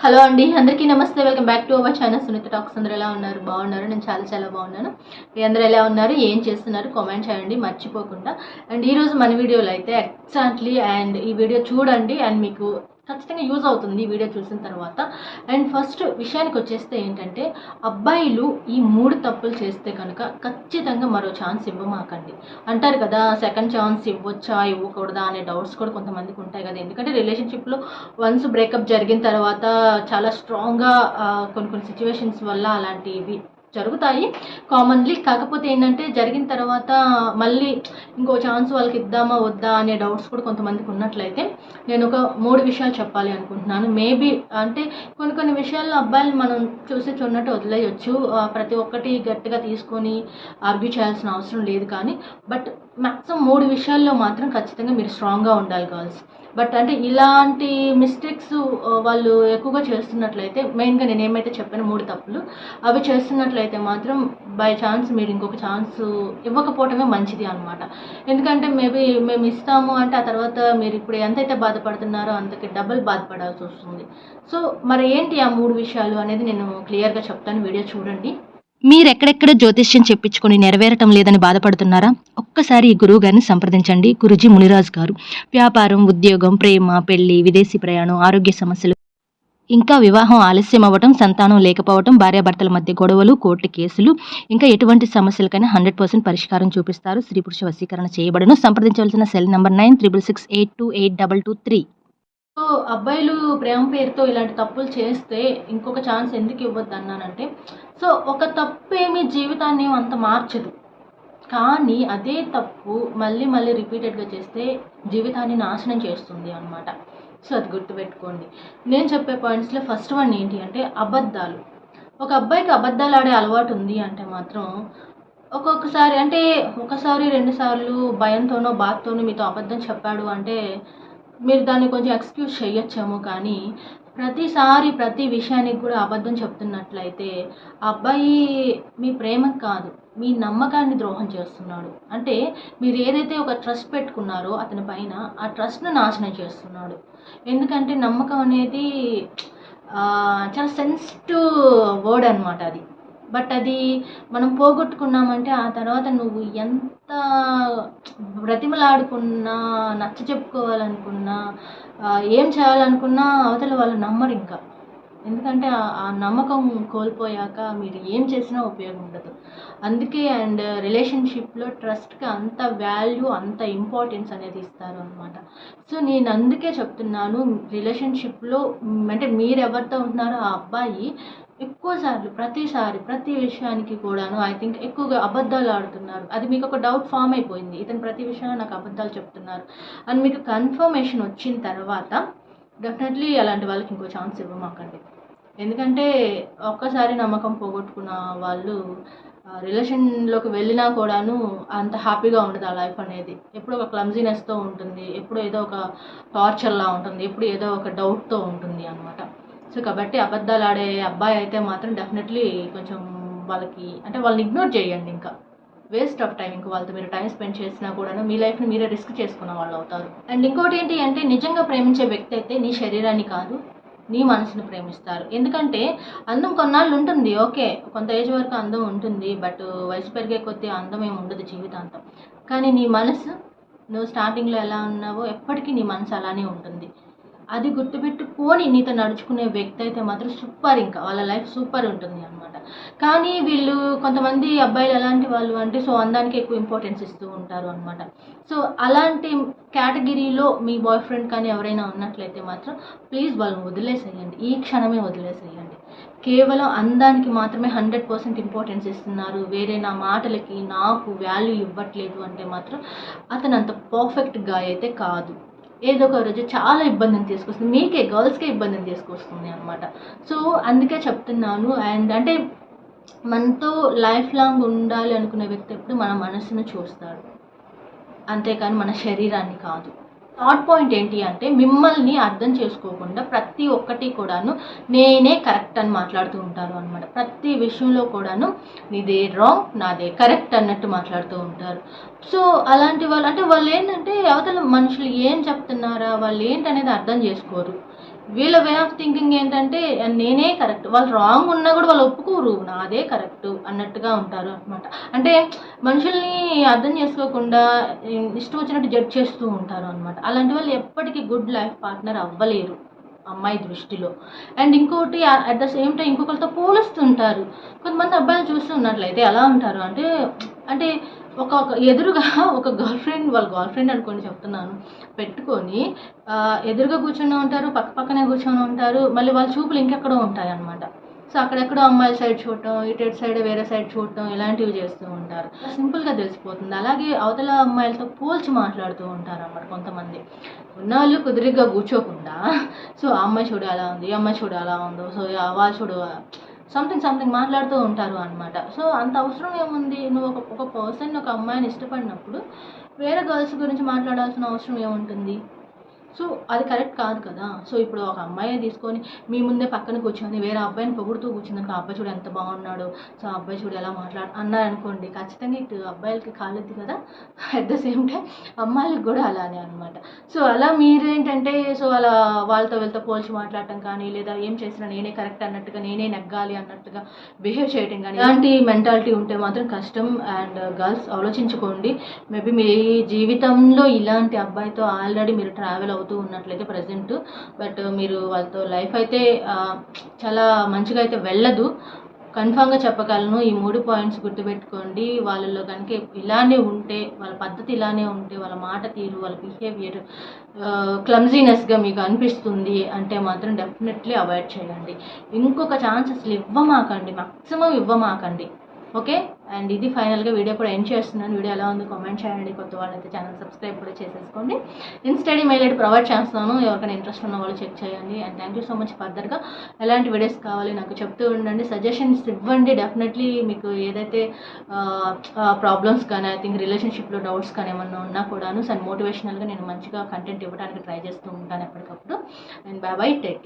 Hello అండి, అందరికీ నమస్తే. Welcome back to our channel Sunitha talks. అందరూ ఎలా ఉన్నారు? బాగున్నారు? నేను చాలా బాగున్నాను. మీ అందరూ ఎలా ఉన్నారు, ఏం చేస్తున్నారు కామెంట్ చేయండి మర్చిపోకుండా. అండ్ ఈరోజు మన వీడియోలో అయితే ఎగ్జాక్ట్లీ అండ్ ఈ వీడియో చూడండి అండ్ మీకు ఖచ్చితంగా యూజ్ అవుతుంది ఈ వీడియో చూసిన తర్వాత. అండ్ ఫస్ట్ విషయానికి వచ్చేస్తే ఏంటంటే, అబ్బాయిలు ఈ 3 తప్పులు చేస్తే కనుక ఖచ్చితంగా మరో ఛాన్స్ ఇవ్వమాకండి. అంటారు కదా, సెకండ్ ఛాన్స్ ఇవ్వచ్చా ఇవ్వకూడదా అనే డౌట్స్ కూడా కొంతమందికి ఉంటాయి కదా. ఎందుకంటే రిలేషన్షిప్లో వన్స్ బ్రేకప్ జరిగిన తర్వాత చాలా స్ట్రాంగ్గా కొన్ని సిచ్యువేషన్స్ వల్ల అలాంటివి జరుగుతాయి కామన్లీ. కాకపోతే ఏంటంటే, జరిగిన తర్వాత మళ్ళీ ఇంకో ఛాన్స్ వాళ్ళకి ఇద్దామా వద్దా అనే డౌట్స్ కూడా కొంతమందికి ఉన్నట్లయితే నేను ఒక 3 విషయాలు చెప్పాలి అనుకుంటున్నాను. మేబీ అంటే కొన్ని విషయాల్లో అబ్బాయిలు మనం చూన్నట్టు వదిలేయచ్చు. ప్రతి ఒక్కటి గట్టిగా తీసుకొని ఆర్గ్యూ చేయాల్సిన అవసరం లేదు. కానీ బట్ మ్యాక్సిమం 3 విషయాల్లో మాత్రం ఖచ్చితంగా మీరు స్ట్రాంగ్గా ఉండాలి గర్ల్స్. బట్ అంటే ఇలాంటి మిస్టేక్స్ వాళ్ళు ఎక్కువగా చేస్తున్నట్లయితే, మెయిన్గా నేను ఏమైతే చెప్పాను 3 తప్పులు అవి చేస్తున్నట్లయితే మాత్రం బై ఛాన్స్ మీరు ఇంకొక ఛాన్స్ ఇవ్వకపోవటమే మంచిది అనమాట. ఎందుకంటే మేబీ మేము ఇస్తాము అంటే ఆ తర్వాత మీరు ఇప్పుడు ఎంతైతే బాధపడుతున్నారో అంతకి డబుల్ బాధపడాల్సి వస్తుంది. సో మరి ఏంటి ఆ 3 విషయాలు అనేది నేను క్లియర్గా చెప్తాను, వీడియో చూడండి. మీరెక్కడెక్కడ జ్యోతిష్యం చెప్పించుకొని నెరవేరటం లేదని బాధపడుతున్నారా? ఒక్కసారి ఈ గురువు గారిని సంప్రదించండి. గురుజీ మునిరాజ్ గారు. వ్యాపారం, ఉద్యోగం, ప్రేమ, పెళ్లి, విదేశీ ప్రయాణం, ఆరోగ్య సమస్యలు, ఇంకా వివాహం ఆలస్యం అవ్వటం, సంతానం లేకపోవటం, భార్యాభర్తల మధ్య గొడవలు, కోర్టు కేసులు, ఇంకా ఎటువంటి సమస్యలకైనా 100% పరిష్కారం చూపిస్తారు. స్త్రీ పురుష వశీకరణ చేయబడును. సంప్రదించవలసిన సెల్ నంబర్ 9666828223. సో అబ్బాయిలు ప్రేమ పేరుతో ఇలాంటి తప్పులు చేస్తే ఇంకొక ఛాన్స్ ఎందుకు ఇవ్వద్దు అన్నానంటే, సో ఒక తప్పేమి జీవితాన్ని అంత మార్చదు. కానీ అదే తప్పు మళ్ళీ రిపీటెడ్గా చేస్తే జీవితాన్ని నాశనం చేస్తుంది అనమాట. సో అది గుర్తుపెట్టుకోండి. నేను చెప్పే పాయింట్స్లో ఫస్ట్ వన్ ఏంటి అంటే అబద్ధాలు. ఒక అబ్బాయికి అబద్ధాలు ఆడే అలవాటు ఉంది అంటే మాత్రం ఒక్కొక్కసారి అంటే ఒకసారి 2 సార్లు భయంతోనో బాధతోనో మీతో అబద్ధం చెప్పాడు అంటే మీరు దాన్ని కొంచెం ఎక్స్క్యూజ్ చేయొచ్చేమో. కానీ ప్రతిసారి ప్రతి విషయానికి కూడా అబద్ధం చెప్తున్నట్లయితే ఆ అబ్బాయి మీ ప్రేమకు కాదు, మీ నమ్మకాన్ని ద్రోహం చేస్తున్నాడు. అంటే మీరు ఏదైతే ఒక ట్రస్ట్ పెట్టుకున్నారో అతని పైన, ఆ ట్రస్ట్ను నాశనం చేస్తున్నాడు. ఎందుకంటే నమ్మకం అనేది చాలా సెన్సిటివ్ వర్డ్ అనమాట అది. బట్ అది మనం పోగొట్టుకున్నామంటే ఆ తర్వాత నువ్వు ఎంత బ్రతిమలాడుకున్నా, నచ్చ చెప్పుకోవాలనుకున్నా, ఏం చేయాలనుకున్నా అవతల వాళ్ళు నమ్మరు ఇంకా. ఎందుకంటే ఆ నమ్మకం కోల్పోయాక మీరు ఏం చేసినా ఉపయోగం ఉండదు. అందుకే అండ్ రిలేషన్షిప్లో ట్రస్ట్కి అంత వాల్యూ, అంత ఇంపార్టెన్స్ అనేది ఇస్తారు అనమాట. సో నేను అందుకే చెప్తున్నాను, రిలేషన్షిప్లో అంటే మీరు ఎవరితో ఉంటున్నారో ఆ అబ్బాయి ఎక్కువసార్లు ప్రతి విషయానికి కూడాను ఐ థింక్ ఎక్కువగా అబద్ధాలు ఆడుతున్నారు. అది మీకు ఒక డౌట్ ఫామ్ అయిపోయింది, ఇతను ప్రతి విషయంలో నాకు అబద్ధాలు చెప్తున్నారు అని మీకు కన్ఫర్మేషన్ వచ్చిన తర్వాత డెఫినెట్లీ అలాంటి వాళ్ళకి ఇంకో ఛాన్స్ ఇవ్వమాకండి. ఎందుకంటే ఒక్కసారి నమ్మకం పోగొట్టుకున్న వాళ్ళు రిలేషన్లోకి వెళ్ళినా కూడాను అంత హ్యాపీగా ఉండదు ఆ లైఫ్ అనేది. ఎప్పుడు ఒక క్లమ్జీనెస్తో ఉంటుంది, ఎప్పుడు ఏదో ఒక టార్చర్లా ఉంటుంది, ఎప్పుడు ఏదో ఒక డౌట్తో ఉంటుంది అనమాట. సో కాబట్టి అబద్ధాలు ఆడే అబ్బాయి అయితే మాత్రం డెఫినెట్లీ కొంచెం వాళ్ళకి అంటే వాళ్ళని ఇగ్నోర్ చేయండి. ఇంకా వేస్ట్ ఆఫ్ టైం. ఇంకా వాళ్ళతో మీరు టైం స్పెండ్ చేసినా కూడాను మీ లైఫ్ని మీరే రిస్క్ చేసుకున్న వాళ్ళు అవుతారు. అండ్ ఇంకోటి ఏంటి అంటే, నిజంగా ప్రేమించే వ్యక్తి అయితే నీ శరీరాన్ని కాదు నీ మనసును ప్రేమిస్తారు. ఎందుకంటే అందం కొన్నాళ్ళు ఉంటుంది, ఓకే, కొంత ఏజ్ వరకు అందం ఉంటుంది. బట్ వయసు పెరిగే కొద్దీ అందం ఏమి ఉండదు జీవితాంతం. కానీ నీ మనసు, నువ్వు స్టార్టింగ్లో ఎలా ఉన్నావో ఎప్పటికీ నీ మనసు అలానే ఉంటుంది. అది గుర్తుపెట్టుకొని నీతో నడుచుకునే వ్యక్తి అయితే మాత్రం సూపర్, ఇంకా వాళ్ళ లైఫ్ సూపర్ ఉంటుంది అనమాట. కానీ వీళ్ళు కొంతమంది అబ్బాయిలు ఎలాంటి వాళ్ళు అంటే, సో అందానికి ఎక్కువ ఇంపార్టెన్స్ ఇస్తూ ఉంటారు అనమాట. సో అలాంటి కేటగిరీలో మీ బాయ్ ఫ్రెండ్ కానీ ఎవరైనా ఉన్నట్లయితే మాత్రం ప్లీజ్ వాళ్ళని వదిలేసేయండి, ఈ క్షణమే వదిలేసేయండి. కేవలం అందానికి మాత్రమే 100% ఇంపార్టెన్స్ ఇస్తున్నారు, వేరే నా మాటలకి నాకు వాల్యూ ఇవ్వట్లేదు అంటే మాత్రం అతను అంత పర్ఫెక్ట్గా అయితే కాదు. ఏదో ఒక రోజు చాలా ఇబ్బందిని తీసుకొస్తుంది, మీకే గర్ల్స్కే ఇబ్బందిని తీసుకొస్తుంది అనమాట. సో అందుకే చెప్తున్నాను. అండ్ అంటే మనతో లైఫ్ లాంగ్ ఉండాలి అనుకునే వ్యక్తి ఎప్పుడు మన మనసును చూస్తాడు, అంతేకాని మన శరీరాన్ని కాదు. థర్డ్ పాయింట్ ఏంటి అంటే, మిమ్మల్ని అర్థం చేసుకోకుండా ప్రతి ఒక్కటి కూడాను నేనే కరెక్ట్ అని మాట్లాడుతూ ఉంటారు అనమాట. ప్రతి విషయంలో కూడాను నీదే రాంగ్, నాదే కరెక్ట్ అన్నట్టు మాట్లాడుతూ ఉంటారు. సో అలాంటి వాళ్ళు అంటే వాళ్ళు ఏంటంటే అవతల మనుషులు ఏం చెప్తున్నారా, వాళ్ళు ఏంటనేది అర్థం చేసుకోరు. వీళ్ళ వే ఆఫ్ థింకింగ్ ఏంటంటే నేనే కరెక్ట్, వాళ్ళు రాంగ్ ఉన్నా కూడా వాళ్ళు ఒప్పుకోరు, నాదే కరెక్ట్ అన్నట్టుగా ఉంటారు అనమాట. అంటే మనుషుల్ని అర్థం చేసుకోకుండా ఇష్టం వచ్చినట్టు జడ్జ్ చేస్తూ ఉంటారు అనమాట. అలాంటి వాళ్ళు ఎప్పటికీ గుడ్ లైఫ్ పార్ట్నర్ అవ్వలేరు అమ్మాయి దృష్టిలో. అండ్ ఇంకోటి అట్ ద సేమ్ టైం ఇంకొకరితో పోలుస్తుంటారు. కొంతమంది అబ్బాయిలు చూస్తున్నట్లయితే ఎలా ఉంటారు అంటే అంటే ఎదురుగా ఒక వాళ్ళ గర్ల్ ఫ్రెండ్ అనుకోండి చెప్తున్నాను, పెట్టుకొని ఎదురుగా కూర్చొని ఉంటారు, పక్కనే కూర్చొని ఉంటారు, మళ్ళీ వాళ్ళ చూపులు ఇంకెక్కడో ఉంటాయి అనమాట. సో అక్కడెక్కడో అమ్మాయిల సైడ్ చూడటం, ఇటు సైడ్ వేరే సైడ్ చూడటం, ఇలాంటివి చేస్తూ ఉంటారు. సింపుల్గా తెలిసిపోతుంది. అలాగే అవతల అమ్మాయిలతో పోల్చి మాట్లాడుతూ ఉంటారు అన్నమాట కొంతమంది. ఉన్నవాళ్ళు కుదిరిగ్గా కూర్చోకుండా సో ఆ అమ్మాయి చూడు అలా ఉంది, ఈ అమ్మాయి చూడు అలా ఉందో, సో వాళ్ళు చూడు సంథింగ్ మాట్లాడుతూ ఉంటారు అనమాట. సో అంత అవసరం ఏముంది? నువ్వు ఒక పర్సన్, ఒక అమ్మాయిని ఇష్టపడినప్పుడు వేరే గర్ల్స్ గురించి మాట్లాడాల్సిన అవసరం ఏముంటుంది? సో అది కరెక్ట్ కాదు కదా. సో ఇప్పుడు ఒక అమ్మాయిని తీసుకొని మీ ముందే పక్కన కూర్చొని వేరే అబ్బాయిని పొగుడుతూ కూర్చుందాక, ఆ అబ్బాయి చూడు ఎంత బాగున్నాడు, సో ఆ అబ్బాయి చూడు ఎలా అన్నారనుకోండి, ఖచ్చితంగా ఇటు అబ్బాయిలకి కాలేదు కదా. అట్ ద సేమ్ టైం అమ్మాయిలకు కూడా అలానే అనమాట. సో అలా మీరేంటంటే సో అలా వీళ్ళతో పోల్చి మాట్లాడటం కానీ, లేదా ఏం చేసినా నేనే కరెక్ట్ అన్నట్టుగా, నేనే నెగ్గాలి అన్నట్టుగా బిహేవ్ చేయటం కానీ, ఇలాంటి మెంటాలిటీ ఉంటే మాత్రం కష్టం. అండ్ గర్ల్స్ ఆలోచించుకోండి. మేబీ మీ జీవితంలో ఇలాంటి అబ్బాయితో ఆల్రెడీ మీరు ట్రావెల్ అవుతూ ఉన్నట్లయితే ప్రజెంట్, బట్ మీరు వాళ్ళతో లైఫ్ అయితే చాలా మంచిగా అయితే వెళ్ళదు, కన్ఫామ్గా చెప్పగలను. ఈ 3 పాయింట్స్ గుర్తుపెట్టుకోండి. వాళ్ళలో కనుక ఇలానే ఉంటే, వాళ్ళ పద్ధతి ఇలానే ఉంటే, వాళ్ళ మాట తీరు, వాళ్ళ బిహేవియర్ క్లమ్జీనెస్గా మీకు అనిపిస్తుంది అంటే మాత్రం డెఫినెట్లీ అవాయిడ్ చేయండి. ఇంకొక ఛాన్స్ అసలు ఇవ్వమాకండి, మ్యాక్సిమం ఇవ్వమాకండి. ఓకే. అండ్ ఇది ఫైనల్గా వీడియో కూడా ఎండ్ చేస్తున్నాను. వీడియో ఎలా ఉందో కామెంట్ చేయండి. కొత్త వాళ్ళైతే ఛానల్ సబ్స్క్రైబ్ కూడా చేసేసుకోండి. ఇన్స్టడీ మెయిల్ ఐడి ప్రొవైడ్ చేస్తాను, ఎవరికైనా ఇంట్రెస్ట్ ఉన్న వాళ్ళు చెక్ చేయండి. And thank you so much. ఫర్దర్గా ఎలాంటి వీడియోస్ కావాలి నాకు చెప్తూ ఉండండి, సజెషన్స్ ఇవ్వండి. డెఫినెట్లీ మీకు ఏదైతే ప్రాబ్లమ్స్ కానీ, ఐ థింక్ రిలేషన్షిప్లో డౌట్స్ కానీ ఏమన్నా ఉన్నా కూడాను మోటివేషనల్గా నేను మంచిగా కంటెంట్ ఇవ్వడానికి ట్రై చేస్తూ ఉంటాను ఎప్పటికప్పుడు. And by by, take care.